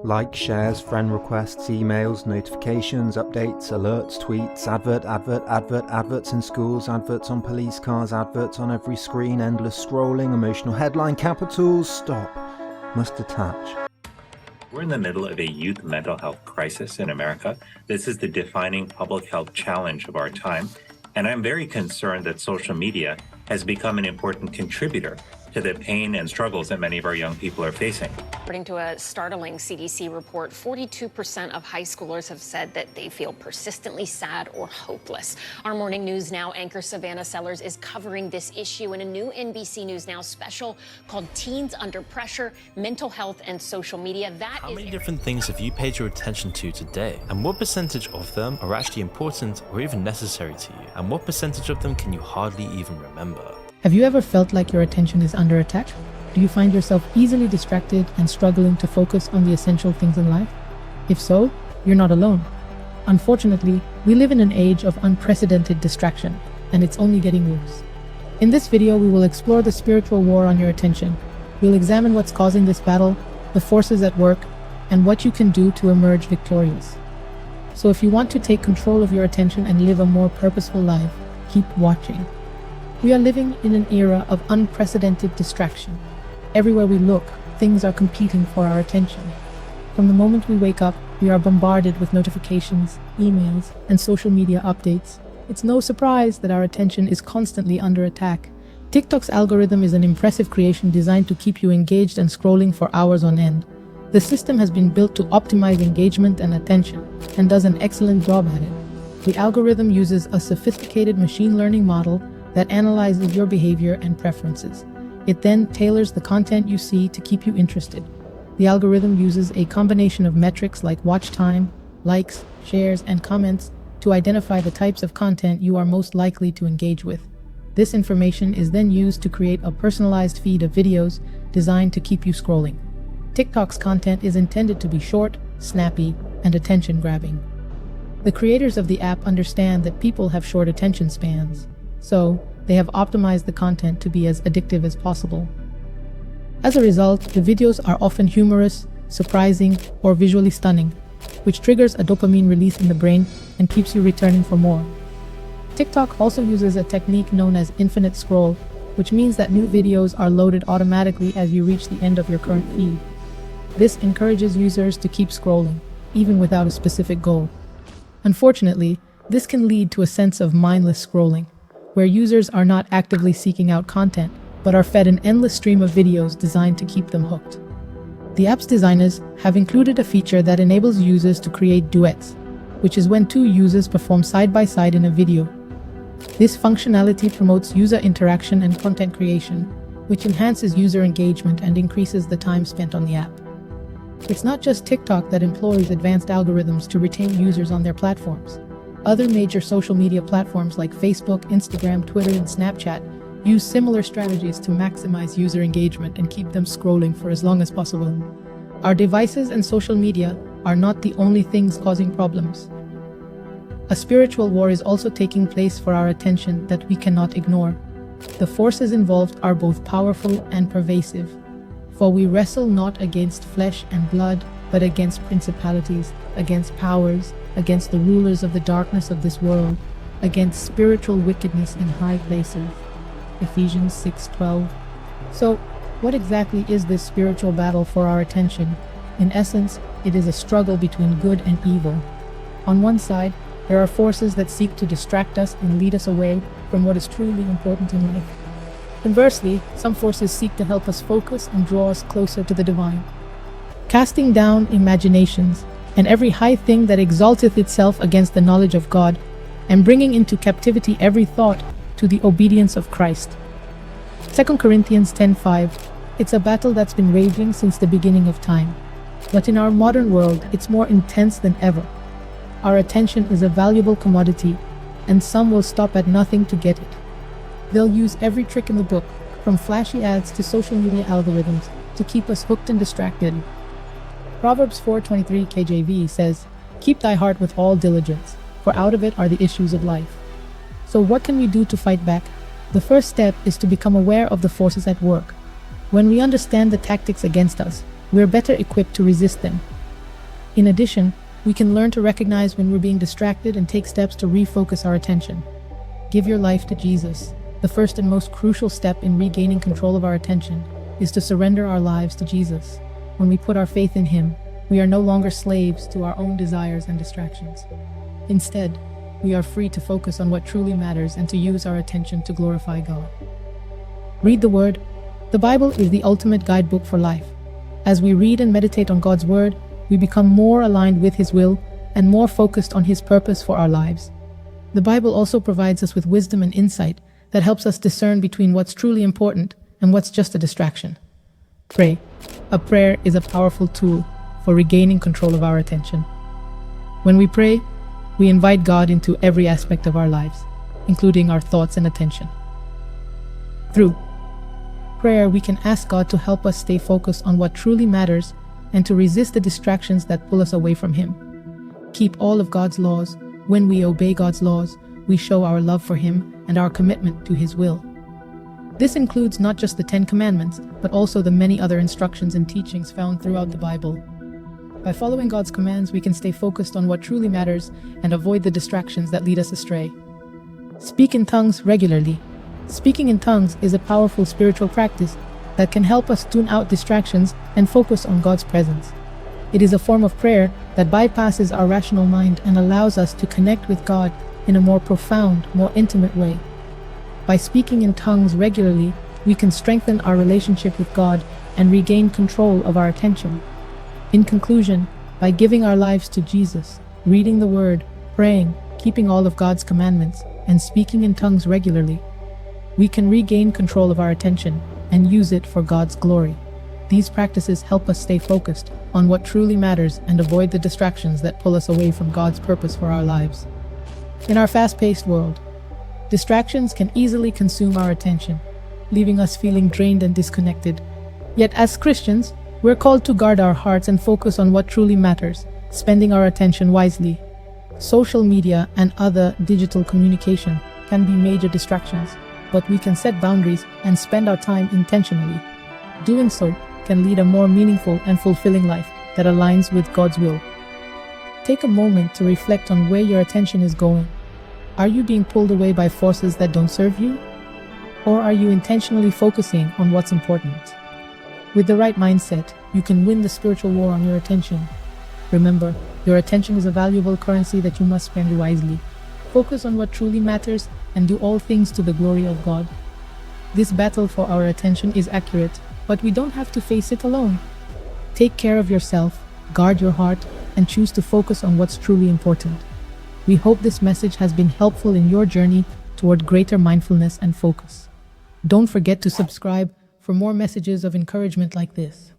Likes, shares, friend requests, emails, notifications, updates, alerts, tweets, adverts in schools, adverts on police cars, adverts on every screen, endless scrolling, emotional headline capitals, stop, must attach. We're in the middle of a youth mental health crisis in America. This is the defining public health challenge of our time, and I'm very concerned that social media has become an important contributor to the pain and struggles that many of our young people are facing. According to a startling CDC report, 42% of high schoolers have said that they feel persistently sad or hopeless. Our Morning News Now anchor Savannah Sellers is covering this issue in a new NBC News Now special called Teens Under Pressure, Mental Health and Social Media. How many different things have you paid your attention to today? And what percentage of them are actually important or even necessary to you? And what percentage of them can you hardly even remember? Have you ever felt like your attention is under attack? Do you find yourself easily distracted and struggling to focus on the essential things in life? If so, you're not alone. Unfortunately, we live in an age of unprecedented distraction, and it's only getting worse. In this video, we will explore the spiritual war on your attention. We'll examine what's causing this battle, the forces at work, and what you can do to emerge victorious. So if you want to take control of your attention and live a more purposeful life, keep watching. We are living in an era of unprecedented distraction. Everywhere we look, things are competing for our attention. From the moment we wake up, we are bombarded with notifications, emails, and social media updates. It's no surprise that our attention is constantly under attack. TikTok's algorithm is an impressive creation designed to keep you engaged and scrolling for hours on end. The system has been built to optimize engagement and attention, and does an excellent job at it. The algorithm uses a sophisticated machine learning model that analyzes your behavior and preferences. It then tailors the content you see to keep you interested. The algorithm uses a combination of metrics like watch time, likes, shares, and comments to identify the types of content you are most likely to engage with. This information is then used to create a personalized feed of videos designed to keep you scrolling. TikTok's content is intended to be short, snappy, and attention-grabbing. The creators of the app understand that people have short attention spans, so they have optimized the content to be as addictive as possible. As a result, the videos are often humorous, surprising, or visually stunning, which triggers a dopamine release in the brain and keeps you returning for more. TikTok also uses a technique known as infinite scroll, which means that new videos are loaded automatically as you reach the end of your current feed. This encourages users to keep scrolling, even without a specific goal. Unfortunately, this can lead to a sense of mindless scrolling, where users are not actively seeking out content, but are fed an endless stream of videos designed to keep them hooked. The app's designers have included a feature that enables users to create duets, which is when two users perform side by side in a video. This functionality promotes user interaction and content creation, which enhances user engagement and increases the time spent on the app. It's not just TikTok that employs advanced algorithms to retain users on their platforms. Other major social media platforms like Facebook, Instagram, Twitter, and Snapchat use similar strategies to maximize user engagement and keep them scrolling for as long as possible. Our devices and social media are not the only things causing problems. A spiritual war is also taking place for our attention that we cannot ignore. The forces involved are both powerful and pervasive. For we wrestle not against flesh and blood, but against principalities, against powers, against the rulers of the darkness of this world, against spiritual wickedness in high places. Ephesians 6:12. So, what exactly is this spiritual battle for our attention? In essence, it is a struggle between good and evil. On one side, there are forces that seek to distract us and lead us away from what is truly important in life. Conversely, some forces seek to help us focus and draw us closer to the divine. Casting down imaginations, and every high thing that exalteth itself against the knowledge of God, and bringing into captivity every thought to the obedience of Christ. 2 Corinthians 10:5. It's a battle that's been raging since the beginning of time. But in our modern world, it's more intense than ever. Our attention is a valuable commodity, and some will stop at nothing to get it. They'll use every trick in the book, from flashy ads to social media algorithms, to keep us hooked and distracted. Proverbs 4:23 KJV says, "Keep thy heart with all diligence, for out of it are the issues of life." So what can we do to fight back? The first step is to become aware of the forces at work. When we understand the tactics against us, we're better equipped to resist them. In addition, we can learn to recognize when we're being distracted and take steps to refocus our attention. Give your life to Jesus. The first and most crucial step in regaining control of our attention is to surrender our lives to Jesus. When we put our faith in Him, we are no longer slaves to our own desires and distractions. Instead, we are free to focus on what truly matters and to use our attention to glorify God. Read the Word. The Bible is the ultimate guidebook for life. As we read and meditate on God's Word, we become more aligned with His will and more focused on His purpose for our lives. The Bible also provides us with wisdom and insight that helps us discern between what's truly important and what's just a distraction. Pray. A prayer is a powerful tool for regaining control of our attention. When we pray, we invite God into every aspect of our lives, including our thoughts and attention. Through prayer, we can ask God to help us stay focused on what truly matters and to resist the distractions that pull us away from Him. Keep all of God's laws. When we obey God's laws, we show our love for Him and our commitment to His will. This includes not just the 10 Commandments, but also the many other instructions and teachings found throughout the Bible. By following God's commands, we can stay focused on what truly matters and avoid the distractions that lead us astray. Speak in tongues regularly. Speaking in tongues is a powerful spiritual practice that can help us tune out distractions and focus on God's presence. It is a form of prayer that bypasses our rational mind and allows us to connect with God in a more profound, more intimate way. By speaking in tongues regularly, we can strengthen our relationship with God and regain control of our attention. In conclusion, by giving our lives to Jesus, reading the Word, praying, keeping all of God's commandments, and speaking in tongues regularly, we can regain control of our attention and use it for God's glory. These practices help us stay focused on what truly matters and avoid the distractions that pull us away from God's purpose for our lives. In our fast-paced world, distractions can easily consume our attention, leaving us feeling drained and disconnected. Yet as Christians, we're called to guard our hearts and focus on what truly matters, spending our attention wisely. Social media and other digital communication can be major distractions, but we can set boundaries and spend our time intentionally. Doing so can lead a more meaningful and fulfilling life that aligns with God's will. Take a moment to reflect on where your attention is going. Are you being pulled away by forces that don't serve you? Or are you intentionally focusing on what's important? With the right mindset, you can win the spiritual war on your attention. Remember, your attention is a valuable currency that you must spend wisely. Focus on what truly matters and do all things to the glory of God. This battle for our attention is accurate, but we don't have to face it alone. Take care of yourself, guard your heart, and choose to focus on what's truly important. We hope this message has been helpful in your journey toward greater mindfulness and focus. Don't forget to subscribe for more messages of encouragement like this.